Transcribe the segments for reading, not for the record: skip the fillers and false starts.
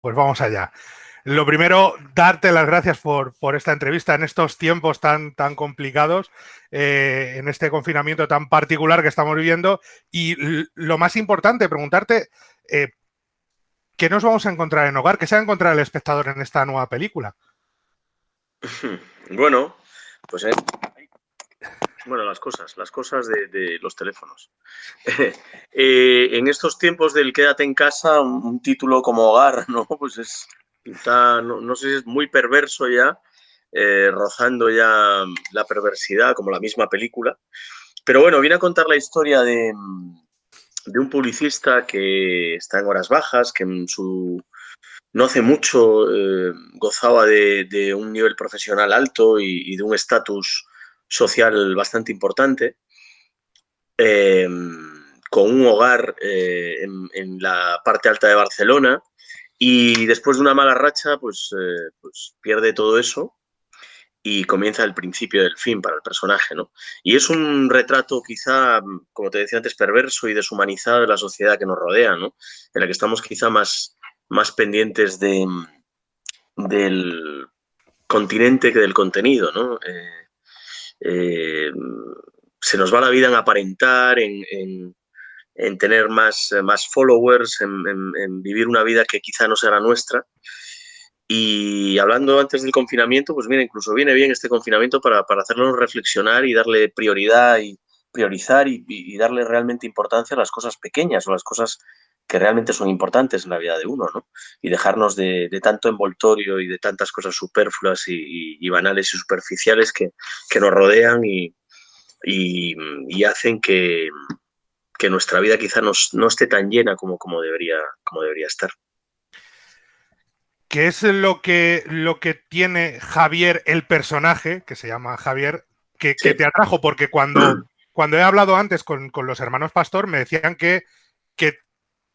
Pues vamos allá. Lo primero, darte las gracias por esta entrevista en estos tiempos tan complicados, en este confinamiento tan particular que estamos viviendo. Y lo más importante, preguntarte qué nos vamos a encontrar en Hogar, qué se va a encontrar el espectador en esta nueva película. Bueno, pues bueno, las cosas de los teléfonos. En estos tiempos del quédate en casa, un título como Hogar, ¿no? Pues es quizá, no sé si es muy perverso ya, rozando ya la perversidad, como la misma película. Pero bueno, viene a contar la historia de un publicista que está en horas bajas, que en su no hace mucho gozaba de un nivel profesional alto y de un estatus social bastante importante, eh, con un hogar en la parte alta de Barcelona, y después de una mala racha pues pierde todo eso y comienza el principio del fin para el personaje, ¿no? Y es un retrato quizá, como te decía antes, perverso y deshumanizado de la sociedad que nos rodea, ¿no? En la que estamos quizá más pendientes del continente que del contenido, ¿no? Eh, se nos va la vida en aparentar, en tener más followers, en vivir una vida que quizá no sea la nuestra. Y hablando antes del confinamiento, pues mira, incluso viene bien este confinamiento para hacernos reflexionar y darle prioridad y priorizar y darle realmente importancia a las cosas pequeñas o las cosas que realmente son importantes en la vida de uno, ¿no? Y dejarnos de tanto envoltorio y de tantas cosas superfluas y banales y superficiales que nos rodean y hacen que nuestra vida quizá no esté tan llena como debería estar. ¿Qué es lo que tiene Javier, el personaje, que se llama Javier, que Sí. te atrajo? Porque cuando he hablado antes con los hermanos Pastor, me decían que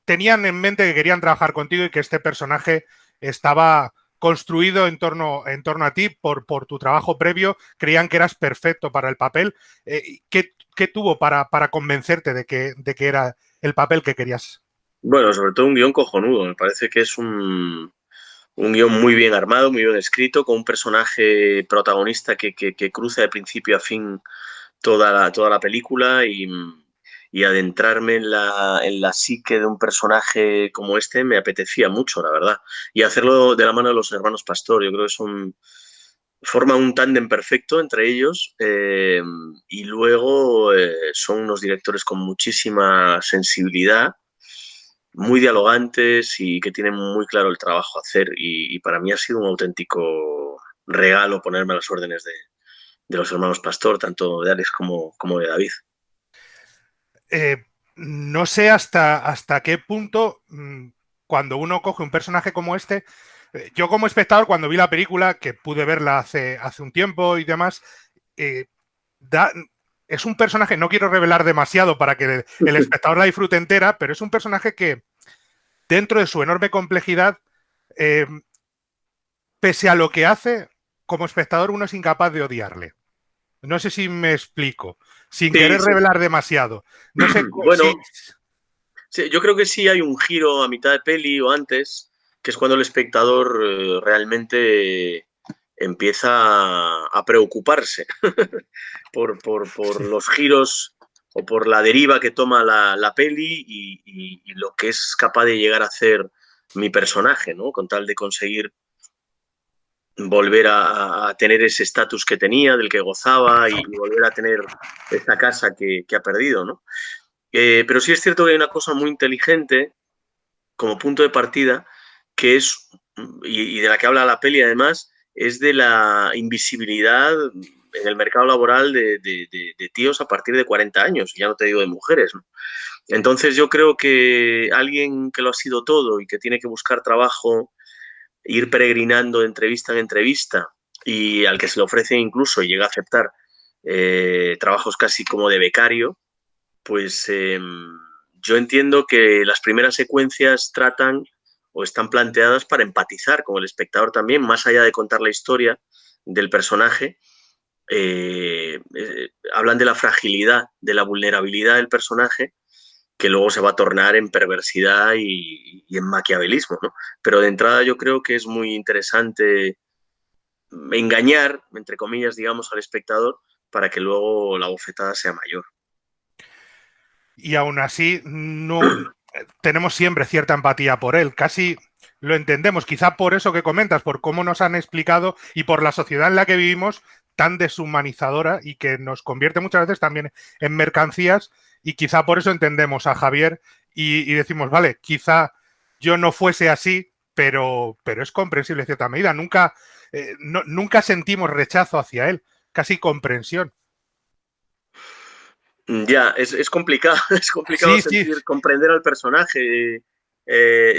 tenían en mente que querían trabajar contigo y que este personaje estaba construido en torno a ti por tu trabajo previo, creían que eras perfecto para el papel. ¿Qué tuvo para convencerte de que era el papel que querías? Bueno, sobre todo un guión cojonudo. Me parece que es un guión muy bien armado, muy bien escrito, con un personaje protagonista que cruza de principio a fin toda la película y adentrarme en la psique de un personaje como este me apetecía mucho, la verdad. Y hacerlo de la mano de los hermanos Pastor, yo creo que forman un tándem perfecto entre ellos, y luego son unos directores con muchísima sensibilidad, muy dialogantes y que tienen muy claro el trabajo a hacer, y para mí ha sido un auténtico regalo ponerme a las órdenes de los hermanos Pastor, tanto de Alex como de David. No sé hasta qué punto, cuando uno coge un personaje como este, yo como espectador, cuando vi la película, que pude verla hace un tiempo y demás, eh, da, es un personaje, no quiero revelar demasiado para que el espectador la disfrute entera, pero es un personaje que, dentro de su enorme complejidad, eh, pese a lo que hace, como espectador uno es incapaz de odiarle. No sé si me explico, sin Sí, querer sí. revelar demasiado. No sé si... Bueno, sí, yo creo que sí hay un giro a mitad de peli o antes, que es cuando el espectador realmente empieza a preocuparse por Sí. los giros o por la deriva que toma la peli y lo que es capaz de llegar a hacer mi personaje, ¿no? Con tal de conseguir volver a tener ese estatus que tenía, del que gozaba, y volver a tener esa casa que ha perdido, ¿no? Pero sí es cierto que hay una cosa muy inteligente como punto de partida, que es, y de la que habla la peli además, es de la invisibilidad en el mercado laboral de tíos a partir de 40 años, ya no te digo de mujeres, ¿no? Entonces yo creo que alguien que lo ha sido todo y que tiene que buscar trabajo, ir peregrinando de entrevista en entrevista, y al que se le ofrece incluso y llega a aceptar trabajos casi como de becario, pues yo entiendo que las primeras secuencias tratan o están planteadas para empatizar con el espectador también, más allá de contar la historia del personaje. Hablan de la fragilidad, de la vulnerabilidad del personaje, que luego se va a tornar en perversidad y en maquiavelismo, ¿no? Pero de entrada yo creo que es muy interesante engañar, entre comillas, digamos, al espectador para que luego la bofetada sea mayor. Y aún así no tenemos siempre cierta empatía por él, casi lo entendemos, quizá por eso que comentas, por cómo nos han explicado y por la sociedad en la que vivimos tan deshumanizadora y que nos convierte muchas veces también en mercancías, y quizá por eso entendemos a Javier y decimos, vale, quizá yo no fuese así, pero es comprensible en cierta medida. Nunca sentimos rechazo hacia él, casi comprensión. Ya, es complicado, es complicado Sí, sí, sentir, comprender al personaje.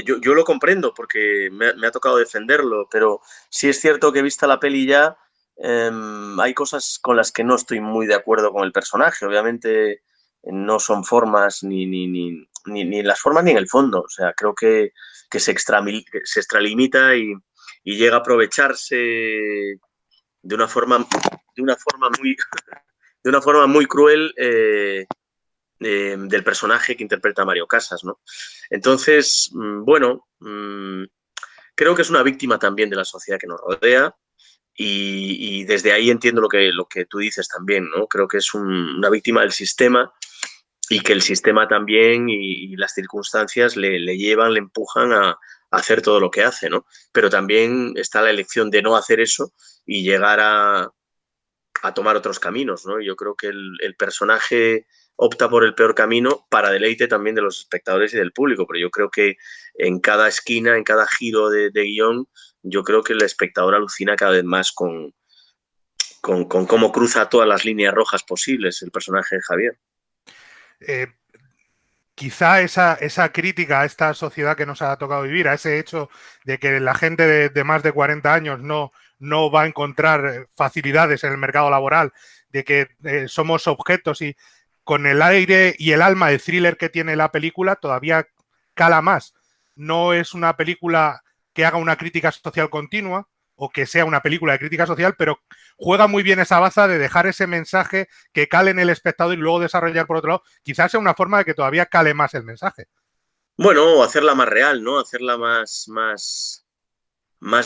Yo lo comprendo porque me ha tocado defenderlo, pero sí es cierto que vista la peli ya, hay cosas con las que no estoy muy de acuerdo con el personaje. Obviamente no son formas ni en las formas ni en el fondo. O sea, creo que que se extralimita y llega a aprovecharse de una forma, de una forma muy, de una forma muy cruel del personaje que interpreta Mario Casas, ¿no? Entonces, bueno, creo que es una víctima también de la sociedad que nos rodea y desde ahí entiendo lo que tú dices también, ¿no? Creo que es una víctima del sistema y que el sistema también y las circunstancias le llevan, le empujan a hacer todo lo que hace, ¿no? Pero también está la elección de no hacer eso y llegar a tomar otros caminos, ¿no? Yo creo que el personaje opta por el peor camino para deleite también de los espectadores y del público, pero yo creo que en cada esquina, en cada giro de guión, yo creo que el espectador alucina cada vez más con cómo cruza todas las líneas rojas posibles el personaje de Javier. eh, quizá esa crítica a esta sociedad que nos ha tocado vivir, a ese hecho de que la gente de más de 40 años no va a encontrar facilidades en el mercado laboral, de que somos objetos, y con el aire y el alma de thriller que tiene la película todavía cala más. No es una película que haga una crítica social continua o que sea una película de crítica social, pero juega muy bien esa baza de dejar ese mensaje que cale en el espectador y luego desarrollar por otro lado. Quizás sea una forma de que todavía cale más el mensaje. Bueno, hacerla más real, ¿no? Hacerla más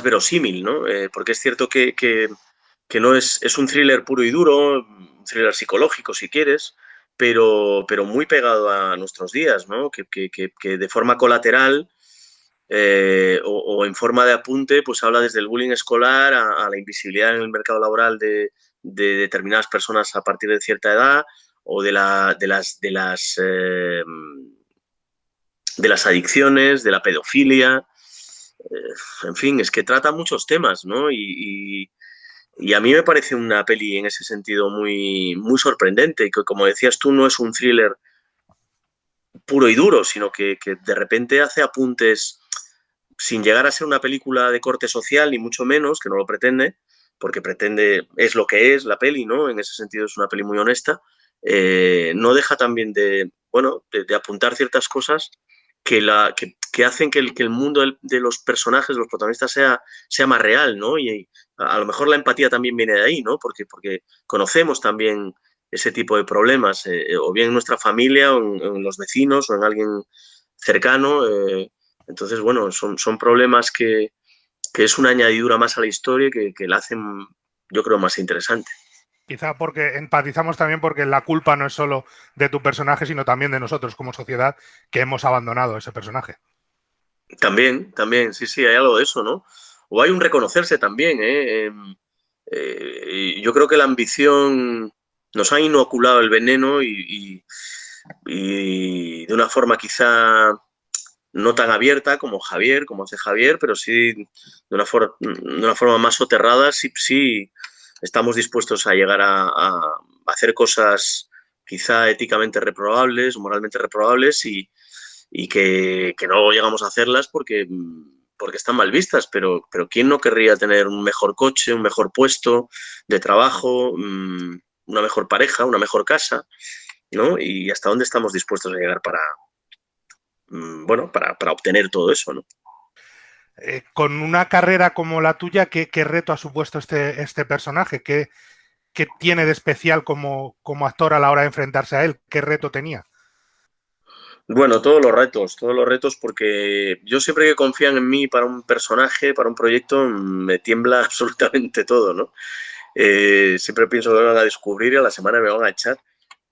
verosímil, ¿no? Porque es cierto que no es un thriller puro y duro, un thriller psicológico si quieres, pero muy pegado a nuestros días, ¿no? Que de forma colateral o en forma de apunte, pues habla desde el bullying escolar a la invisibilidad en el mercado laboral de determinadas personas a partir de cierta edad o de las adicciones, de la pedofilia, en fin, es que trata muchos temas, ¿no? Y a mí me parece una peli en ese sentido muy sorprendente, y que como decías tú, no es un thriller puro y duro, sino que de repente hace apuntes sin llegar a ser una película de corte social, ni mucho menos, que no lo pretende, porque pretende, es lo que es la peli, ¿no? En ese sentido es una peli muy honesta, no deja también de, bueno, de apuntar ciertas cosas que hacen que el mundo de los personajes, de los protagonistas, sea más real, ¿no? Y a lo mejor la empatía también viene de ahí, ¿no? Porque conocemos también ese tipo de problemas, o bien en nuestra familia, o en los vecinos, o en alguien cercano. Entonces, bueno, son problemas que es una añadidura más a la historia que la hacen, yo creo, más interesante. Quizá porque empatizamos también porque la culpa no es solo de tu personaje, sino también de nosotros como sociedad que hemos abandonado ese personaje. También, sí, sí, hay algo de eso, ¿no? O hay un reconocerse también, ¿eh? Yo creo que la ambición nos ha inoculado el veneno y de una forma quizá no tan abierta como Javier, como hace Javier, pero sí de una forma más soterrada, sí, sí estamos dispuestos a llegar a hacer cosas quizá éticamente reprobables o moralmente reprobables y que no llegamos a hacerlas porque están mal vistas, pero ¿quién no querría tener un mejor coche, un mejor puesto de trabajo, una mejor pareja, una mejor casa, ¿no? Y hasta dónde estamos dispuestos a llegar bueno, para obtener todo eso, ¿no? Con una carrera como la tuya, ¿qué reto ha supuesto este personaje? ¿Qué tiene de especial como actor a la hora de enfrentarse a él? ¿Qué reto tenía? Bueno, todos los retos, porque yo siempre que confían en mí para un personaje, para un proyecto, me tiembla absolutamente todo, ¿no? Siempre pienso que me van a descubrir y a la semana me van a echar,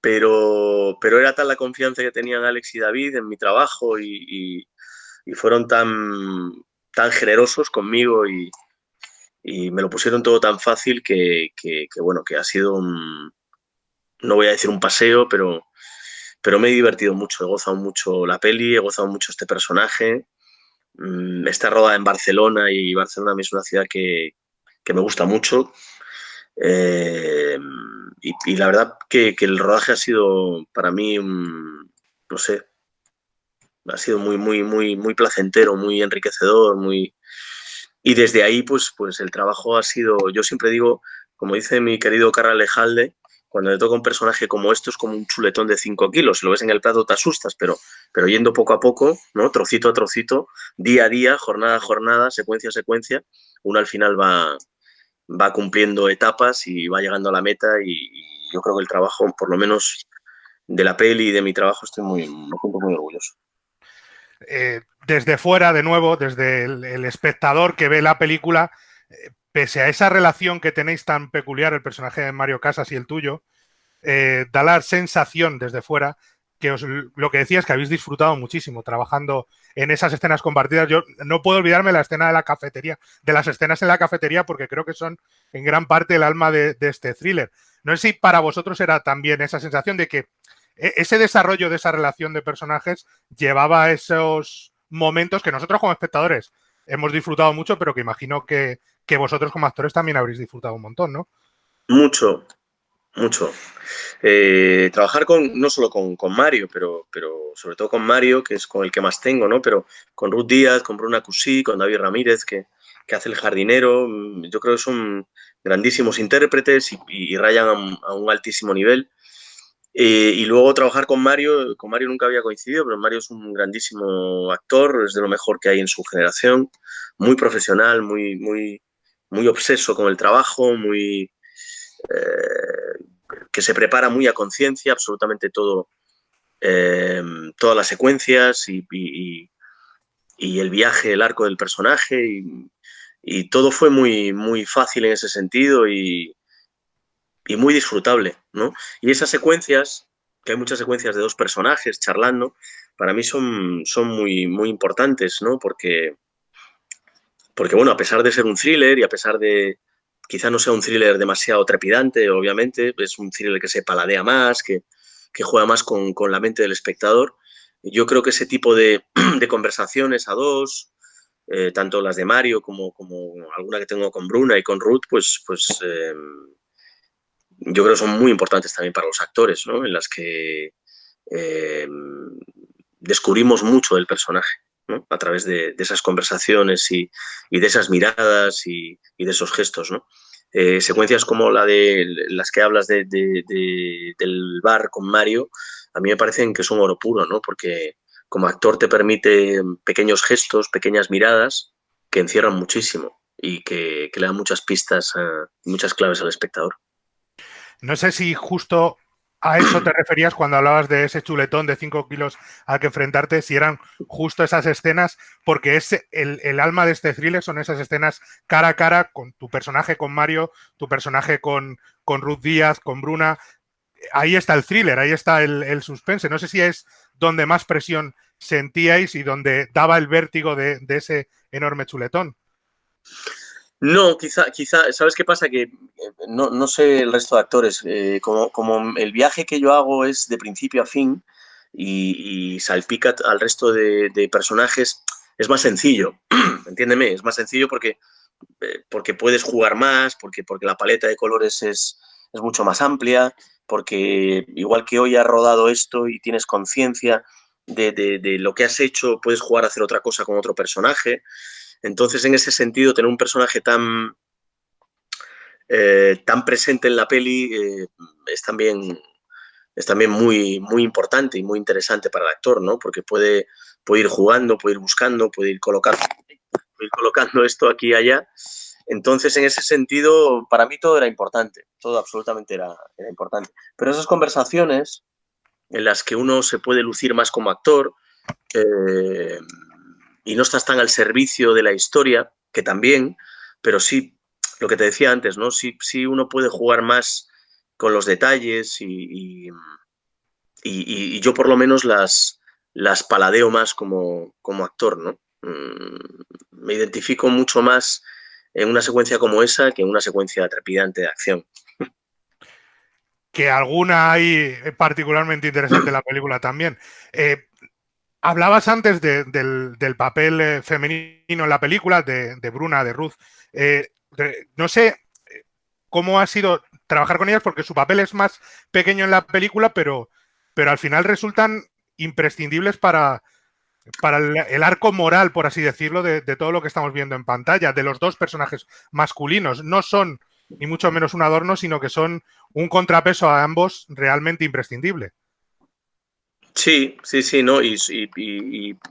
pero era tal la confianza que tenían Alex y David en mi trabajo y fueron tan generosos conmigo y me lo pusieron todo tan fácil bueno, que ha sido no voy a decir un paseo, pero me he divertido mucho, he gozado mucho la peli, he gozado mucho este personaje. Está rodada en Barcelona y Barcelona a mí es una ciudad que me gusta mucho. Eh, y la verdad que el rodaje ha sido para mí, no sé, ha sido muy placentero, muy enriquecedor, y desde ahí, pues el trabajo ha sido, yo siempre digo, como dice mi querido Carra Lejalde, cuando le toca un personaje como esto es como un chuletón de 5 kilos. Si lo ves en el plato te asustas, pero yendo poco a poco, ¿no? Trocito a trocito, día a día, jornada a jornada, secuencia a secuencia, uno al final va cumpliendo etapas y va llegando a la meta y yo creo que el trabajo, por lo menos de la peli y de mi trabajo, me siento muy orgulloso. Desde fuera, de nuevo, desde el espectador que ve la película, pese a esa relación que tenéis tan peculiar, el personaje de Mario Casas y el tuyo, da la sensación desde fuera que lo que decía es que habéis disfrutado muchísimo trabajando en esas escenas compartidas. Yo no puedo olvidarme la escena de la cafetería, de las escenas en la cafetería, porque creo que son en gran parte el alma de este thriller. No sé si para vosotros era también esa sensación de que ese desarrollo de esa relación de personajes llevaba a esos momentos que nosotros como espectadores hemos disfrutado mucho, pero que imagino que vosotros como actores también habréis disfrutado un montón, ¿no? Mucho, mucho. Trabajar no solo con Mario, pero sobre todo con Mario, que es con el que más tengo, ¿no? Pero con Ruth Díaz, con Bruna Cusí, con David Ramírez, que hace el jardinero, yo creo que son grandísimos intérpretes y rayan a un altísimo nivel. Y luego trabajar con Mario nunca había coincidido, pero Mario es un grandísimo actor, es de lo mejor que hay en su generación, muy profesional, muy obseso con el trabajo, que se prepara muy a conciencia absolutamente todo, todas las secuencias y el viaje, el arco del personaje y todo fue muy fácil en ese sentido y muy disfrutable, ¿no? Y esas secuencias, que hay muchas secuencias de dos personajes charlando, para mí son muy importantes, ¿no? Porque, bueno, a pesar de ser un thriller y a pesar de, quizá no sea un thriller demasiado trepidante, obviamente, es un thriller que se paladea más, que juega más con la mente del espectador. Yo creo que ese tipo de conversaciones a dos, tanto las de Mario como alguna que tengo con Bruna y con Ruth, yo creo que son muy importantes también para los actores, ¿no? En las que eh, descubrimos mucho del personaje, ¿no? A través de esas conversaciones y de esas miradas y de esos gestos, ¿no? Secuencias como la de las que hablas del bar con Mario, a mí me parecen que son oro puro, ¿no? Porque como actor te permite pequeños gestos, pequeñas miradas que encierran muchísimo y que le dan muchas pistas, muchas claves al espectador. No sé si justo a eso te referías cuando hablabas de ese chuletón de 5 kilos al que enfrentarte, si eran justo esas escenas, porque es el alma de este thriller son esas escenas cara a cara con tu personaje con Mario, tu personaje con Ruth Díaz, con Bruna. Ahí está el thriller, ahí está el suspense. No sé si es donde más presión sentíais y donde daba el vértigo de ese enorme chuletón. No, ¿sabes qué pasa? Que no sé el resto de actores. Como el viaje que yo hago es de principio a fin y salpica al resto de personajes, es más sencillo. Entiéndeme, es más sencillo porque puedes jugar más, porque la paleta de colores es mucho más amplia, porque igual que hoy has rodado esto y tienes conciencia de lo que has hecho, puedes jugar a hacer otra cosa con otro personaje. Entonces, en ese sentido, tener un personaje tan presente en la peli es también muy importante y muy interesante para el actor, ¿no? Porque puede ir jugando, puede ir buscando, puede ir colocando esto aquí y allá. Entonces, en ese sentido, para mí todo era importante, todo absolutamente era importante. Pero esas conversaciones en las que uno se puede lucir más como actor eh, y no estás tan al servicio de la historia, que también, pero sí, lo que te decía antes, ¿no? Sí, sí uno puede jugar más con los detalles y yo por lo menos las paladeo más como actor, ¿no? Me identifico mucho más en una secuencia como esa que en una secuencia trepidante de acción. Que alguna hay particularmente interesante en la película también. Eh, Hablabas antes del papel femenino en la película, de Bruna, de Ruth. No sé cómo ha sido trabajar con ellas porque su papel es más pequeño en la película, pero al final resultan imprescindibles para el arco moral, por así decirlo, de todo lo que estamos viendo en pantalla, de los dos personajes masculinos. No son ni mucho menos un adorno, sino que son un contrapeso a ambos realmente imprescindible. Sí, sí, sí, ¿no? Y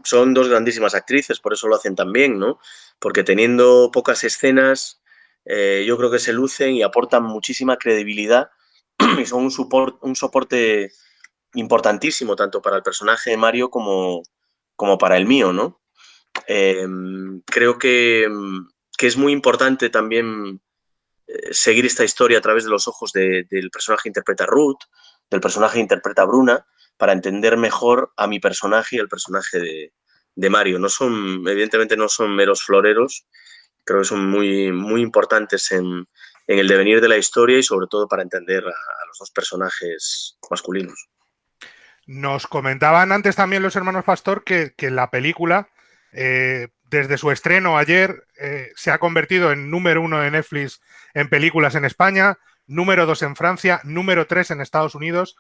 son dos grandísimas actrices, por eso lo hacen tan bien, ¿no? Porque teniendo pocas escenas, yo creo que se lucen y aportan muchísima credibilidad y son un soporte importantísimo tanto para el personaje de Mario como para el mío, ¿no? Eh, Creo que es muy importante también seguir esta historia a través de los ojos del personaje que interpreta Ruth, del personaje que interpreta Bruna, para entender mejor a mi personaje y al personaje de Mario. No son, evidentemente no son meros floreros, creo que son muy, muy importantes en el devenir de la historia y sobre todo para entender a los dos personajes masculinos. Nos comentaban antes también los hermanos Pastor que la película, desde su estreno ayer, se ha convertido en número uno de Netflix en películas en España, número dos en Francia, número tres en Estados Unidos.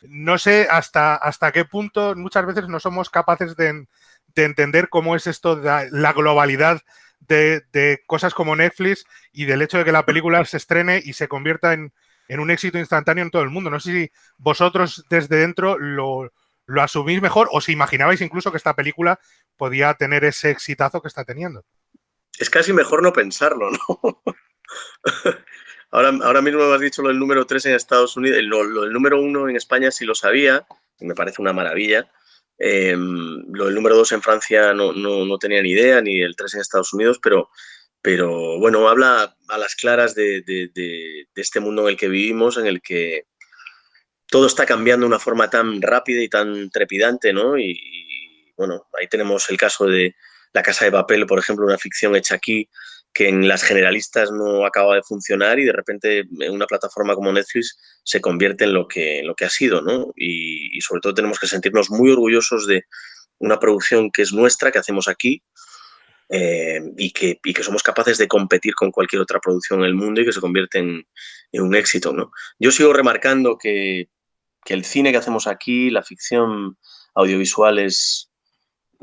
No sé hasta qué punto muchas veces no somos capaces de entender cómo es esto de la globalidad de cosas como Netflix y del hecho de que la película se estrene y se convierta en un éxito instantáneo en todo el mundo. No sé si vosotros desde dentro lo asumís mejor o si imaginabais incluso que esta película podía tener ese exitazo que está teniendo. Es casi mejor no pensarlo, ¿no? Ahora mismo me has dicho lo del número 3 en Estados Unidos, lo del número uno en España sí lo sabía, me parece una maravilla. Lo del número 2 en Francia no tenía ni idea, ni el 3 en Estados Unidos, pero bueno, habla a las claras de este mundo en el que vivimos, en el que todo está cambiando de una forma tan rápida y tan trepidante, ¿no? Bueno, ahí tenemos el caso de La Casa de Papel, por ejemplo, una ficción hecha aquí que en las generalistas no acaba de funcionar y de repente en una plataforma como Netflix se convierte en lo que ha sido, ¿no? Y sobre todo tenemos que sentirnos muy orgullosos de una producción que es nuestra, que hacemos aquí, y que somos capaces de competir con cualquier otra producción en el mundo y que se convierte en un éxito, ¿no? Yo sigo remarcando que el cine que hacemos aquí, la ficción audiovisual es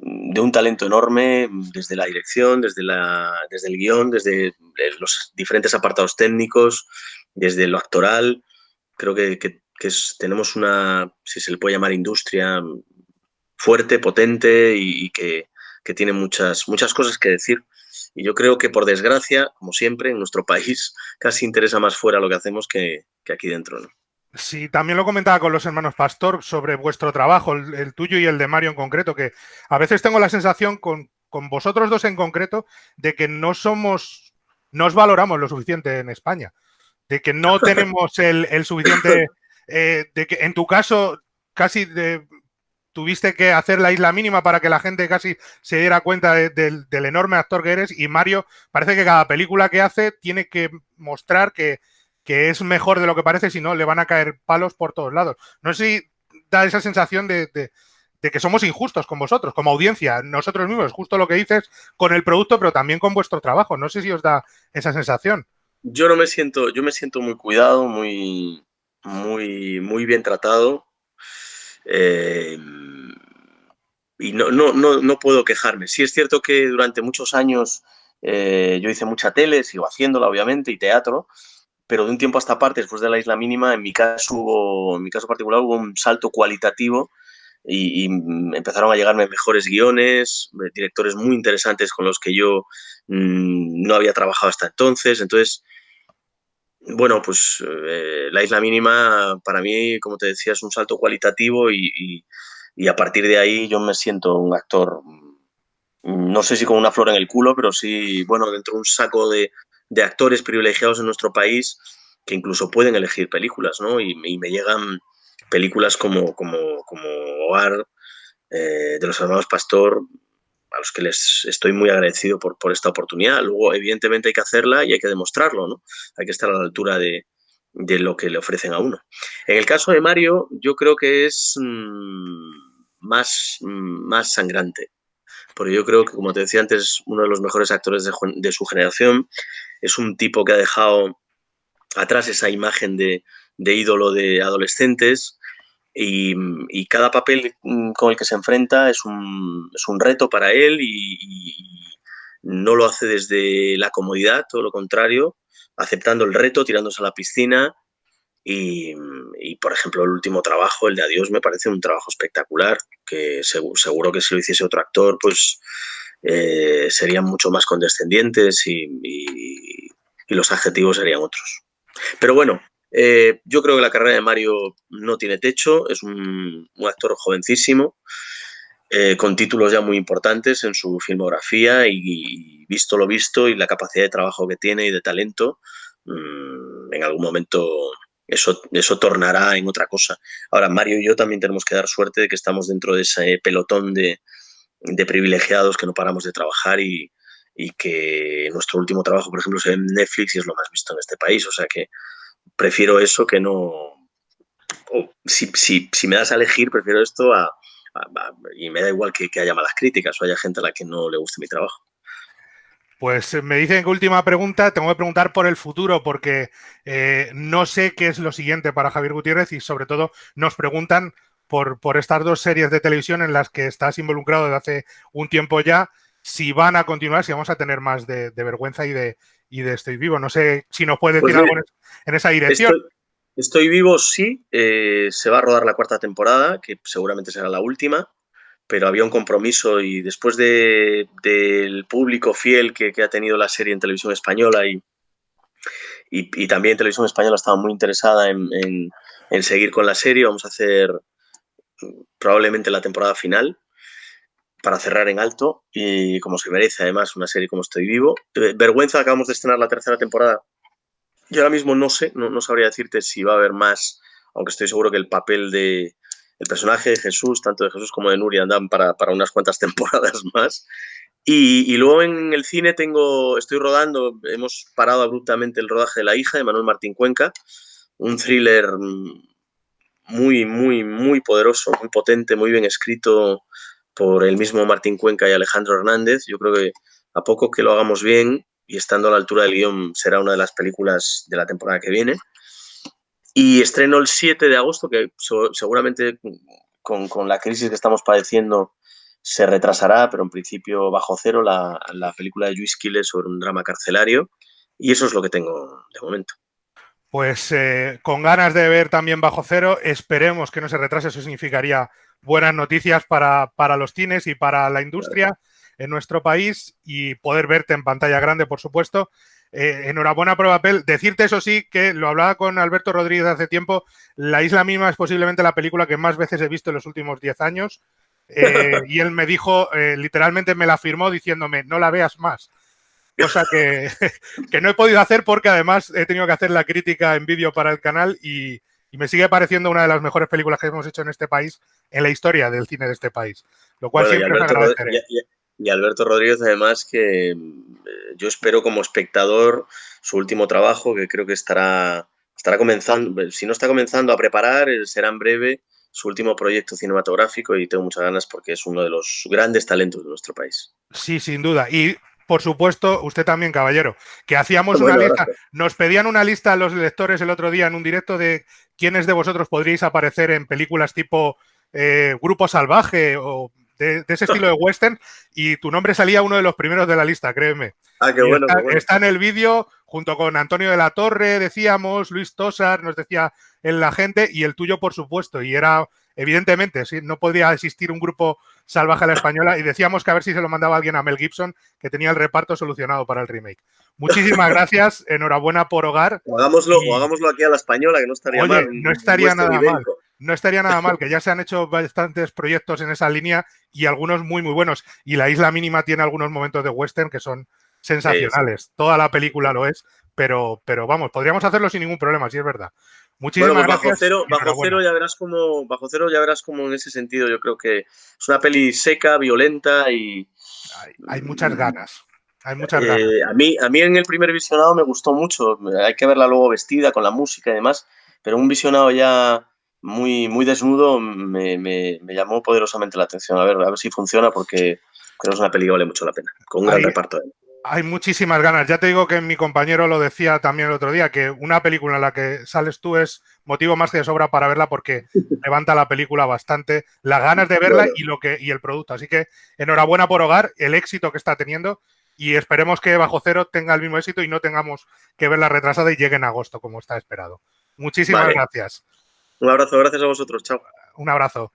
de un talento enorme, desde la dirección, desde el guión, desde los diferentes apartados técnicos, desde lo actoral. Creo que tenemos una, si se le puede llamar industria, fuerte, potente y que tiene muchas, muchas cosas que decir. Y yo creo que, por desgracia, como siempre, en nuestro país casi interesa más fuera lo que hacemos que aquí dentro, ¿no? Sí, también lo comentaba con los hermanos Pastor sobre vuestro trabajo, el tuyo y el de Mario en concreto, que a veces tengo la sensación con vosotros dos en concreto de que no os valoramos lo suficiente en España, de que no tenemos el suficiente, de que en tu caso casi tuviste que hacer la isla mínima para que la gente casi se diera cuenta del enorme actor que eres y Mario parece que cada película que hace tiene que mostrar que es mejor de lo que parece, si no le van a caer palos por todos lados. No sé si da esa sensación de que somos injustos con vosotros, como audiencia, nosotros mismos, justo lo que dices con el producto, pero también con vuestro trabajo. No sé si os da esa sensación. Yo no me siento, yo me siento muy cuidado, muy, muy, muy bien tratado. eh, y no puedo quejarme. Sí es cierto que durante muchos años yo hice mucha tele, sigo haciéndola obviamente, y teatro, pero de un tiempo a esta parte, después de la isla mínima, en mi caso particular, hubo un salto cualitativo y empezaron a llegarme mejores guiones, directores muy interesantes con los que yo no había trabajado hasta entonces. Entonces, Bueno, pues La Isla Mínima para mí, como te decía, es un salto cualitativo y a partir de ahí yo me siento un actor, no sé si con una flor en el culo, pero sí, bueno, dentro de un saco de actores privilegiados en nuestro país que incluso pueden elegir películas, ¿no? Y me llegan películas como Hogar, de los hermanos Pastor, a los que les estoy muy agradecido por esta oportunidad. Luego, evidentemente, hay que hacerla y hay que demostrarlo, ¿no? Hay que estar a la altura de lo que le ofrecen a uno. En el caso de Mario, yo creo que es más sangrante, porque yo creo que, como te decía antes, es uno de los mejores actores de su generación. Es un tipo que ha dejado atrás esa imagen de ídolo de adolescentes y cada papel con el que se enfrenta es un reto para él y no lo hace desde la comodidad, todo lo contrario, aceptando el reto, tirándose a la piscina y, por ejemplo, el último trabajo, el de Adiós, me parece un trabajo espectacular, que seguro que si lo hiciese otro actor, pues serían mucho más condescendientes y los adjetivos serían otros. Pero bueno, yo creo que la carrera de Mario no tiene techo, es un actor jovencísimo, con títulos ya muy importantes en su filmografía y visto lo visto y la capacidad de trabajo que tiene y de talento, en algún momento eso tornará en otra cosa. Ahora, Mario y yo también tenemos que dar suerte de que estamos dentro de ese pelotón de privilegiados que no paramos de trabajar y que nuestro último trabajo, por ejemplo, se ve en Netflix y es lo más visto en este país. O sea que prefiero eso que no. Si me das a elegir, prefiero esto y me da igual que haya malas críticas o haya gente a la que no le guste mi trabajo. Pues me dicen que última pregunta, tengo que preguntar por el futuro porque no sé qué es lo siguiente para Javier Gutiérrez y sobre todo nos preguntan por estas dos series de televisión en las que estás involucrado desde hace un tiempo ya, si van a continuar, si vamos a tener más de vergüenza y de Estoy Vivo. No sé si nos puedes Pues decir mira, algo en esa dirección. estoy vivo, sí. Se va a rodar la cuarta temporada, que seguramente será la última, pero había un compromiso y después del público fiel que ha tenido la serie en televisión española y también Televisión Española estaba muy interesada en seguir con la serie. Vamos a hacer probablemente la temporada final para cerrar en alto y como se merece además una serie como Estoy Vivo. Vergüenza, acabamos de estrenar la tercera temporada. Yo ahora mismo no sé, no sabría decirte si va a haber más, aunque estoy seguro que el personaje de Jesús, tanto de Jesús como de Nuria, andan para unas cuantas temporadas más. Y luego en el cine estoy rodando, hemos parado abruptamente el rodaje de La hija de Manuel Martín Cuenca, un thriller muy, muy, muy poderoso, muy potente, muy bien escrito por el mismo Martín Cuenca y Alejandro Hernández. Yo creo que a poco que lo hagamos bien y estando a la altura del guión será una de las películas de la temporada que viene. Y estreno el 7 de agosto, que seguramente con la crisis que estamos padeciendo se retrasará, pero en principio Bajo Cero, la película de Lluís Quiles sobre un drama carcelario. Y eso es lo que tengo de momento. Pues con ganas de ver también Bajo Cero, esperemos que no se retrase, eso significaría buenas noticias para los cines y para la industria en nuestro país y poder verte en pantalla grande, por supuesto. Enhorabuena por el papel. Decirte eso sí, que lo hablaba con Alberto Rodríguez hace tiempo, La Isla Mínima es posiblemente la película que más veces he visto en los últimos 10 años y él me dijo, literalmente me la firmó diciéndome, no la veas más. Cosa que no he podido hacer porque además he tenido que hacer la crítica en vídeo para el canal y me sigue pareciendo una de las mejores películas que hemos hecho en este país, en la historia del cine de este país, lo cual Bueno, siempre os agradeceré. Y Alberto Rodríguez, además, que yo espero como espectador su último trabajo, que creo que estará comenzando, si no está comenzando a preparar, será en breve su último proyecto cinematográfico y tengo muchas ganas porque es uno de los grandes talentos de nuestro país. Sí, sin duda. Y por supuesto, usted también, caballero, que hacíamos una Bueno, lista, gracias. nos pedían una lista a los lectores el otro día en un directo de quiénes de vosotros podríais aparecer en películas tipo Grupo Salvaje o de ese estilo de western y tu nombre salía uno de los primeros de la lista, créeme. Ah, qué Y bueno, qué bueno. está en el vídeo junto con Antonio de la Torre, decíamos, Luis Tosar, nos decía en la gente y el tuyo, por supuesto. Y era evidentemente, sí, no podría existir un grupo salvaje a la española y decíamos que a ver si se lo mandaba alguien a Mel Gibson, que tenía el reparto solucionado para el remake. Muchísimas gracias, enhorabuena por Hogar. O hagámoslo aquí a la española, que no estaría Oye, mal, no un estaría western nada mal. ibérico. No estaría nada mal, que ya se han hecho bastantes proyectos en esa línea y algunos muy, muy buenos. Y La Isla Mínima tiene algunos momentos de western que son sensacionales. Sí. Toda la película lo es, pero vamos, podríamos hacerlo sin ningún problema, si es verdad. Bueno, Muchísimas pues gracias y enhorabuena. Bajo cero ya verás como en ese sentido yo creo que es una peli seca, violenta y Hay muchas ganas. Hay muchas ganas. a mí en el primer visionado me gustó mucho. Hay que verla luego vestida con la música y demás, pero un visionado ya muy desnudo me llamó poderosamente la atención. A ver si funciona porque creo que es una peli que vale mucho la pena, con un gran Hay, reparto. hay muchísimas ganas. Ya te digo que mi compañero lo decía también el otro día, que una película en la que sales tú es motivo más que de sobra para verla porque levanta la película bastante, las ganas de verla Bueno, y el producto. Así que enhorabuena por Hogar, el éxito que está teniendo y esperemos que Bajo Cero tenga el mismo éxito y no tengamos que verla retrasada y llegue en agosto como está esperado. Muchísimas vale. gracias. Un abrazo, gracias a vosotros. Chao. Un abrazo.